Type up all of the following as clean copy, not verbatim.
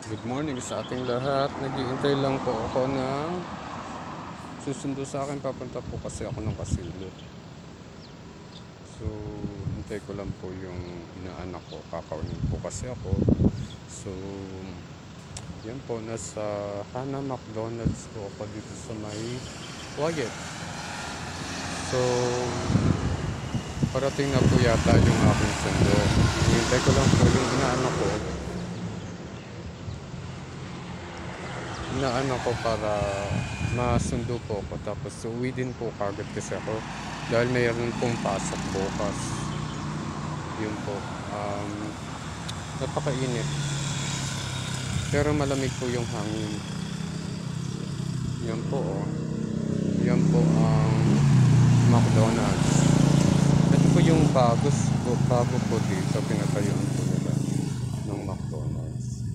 Good morning sa ating lahat. Naghihintay lang po ako ng susundo sa akin. Papunta po kasi ako ng Kasilot. So, hintay ko lang po yung inaanak ko. Kakaunin po kasi ako. So, yan po. Nasa Hana McDonald's po ako dito sa may Wyatt. So, parating na po yata yung aking sundo. Hintay ko lang po yung inaanak ko. Inaano ko para masundo po ako, tapos uwi din po kagad kasi ako dahil mayroon pong pasok bukas. Yun po, napakainit pero malamig po yung hangin. Yan po, oh. Yan po ang McDonald's. Ito po yung bago po dito, pinatayuan po nila ng McDonald's.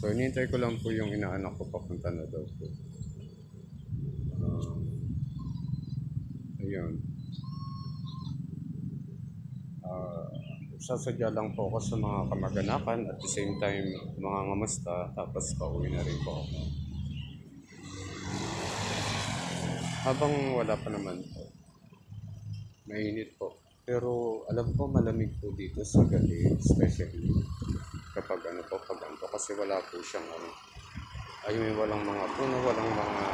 So, hinihintay ko lang po yung inaanak ko, papunta na daw po. Ayun. Sasadya lang po ako sa mga kamag-anakan at the same time mga ngamusta, tapos pauwi na rin po ako. Habang wala pa naman po, mainit po. Pero alam ko malamig po dito sa gabi, especially kapag kasi wala po siyang ayun, walang mga puno, walang mga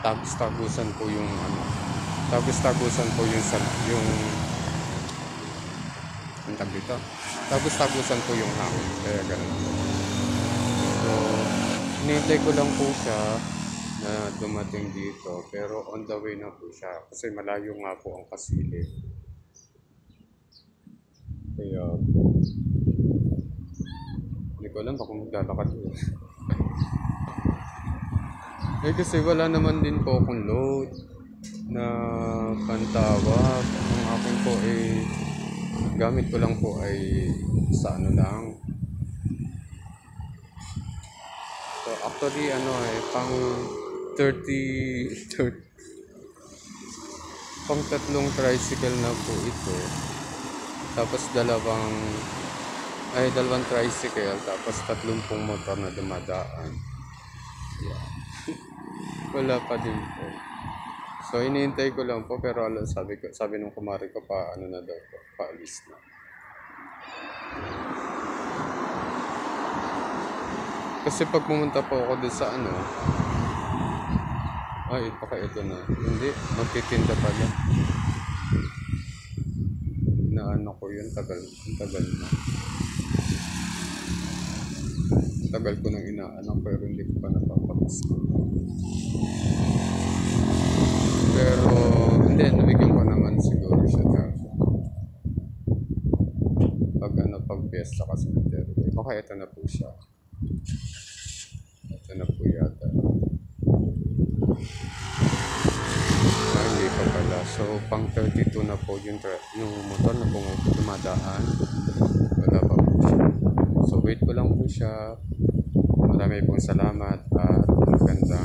tagos-tagusan po yung tagos-tagusan po yung ang tag dito. Tagos-tagusan po yung hangin, kaya ganun po. So, hinihintay ko lang po siya na dumating dito, pero on the way na po siya kasi malayo nga po ang Kasilip. Kaya hindi ko alam kung maglalakad ko. Kasi wala naman din po akong load na pantawag. Ang akin po gamit ko lang po ay sa lang. So actually pang 30 pang tatlong tricycle na po ito. Tapos dalawang tricycle, tapos 30 motor na dumadaan. Yeah. Wala pa din po. So iniintay ko lang po, pero sabi nung kumari ko na daw po, paalis na. Kasi pag pumunta po ako doon sa baka ito na. Hindi, magtitinda pala. Ko yun, tagal na. Tagal ko nang inaanak pero hindi ko pa napapapos. Pero hindi, nabigyan ko naman siguro siya na pag fiesta kasi baka ito na po siya. Ito na po yata. Hindi pa pala. So pang 32 na po yung motor na pong dumadaan. Wala pa po siya. So wait ko lang po siya. Marami pong salamat at magandang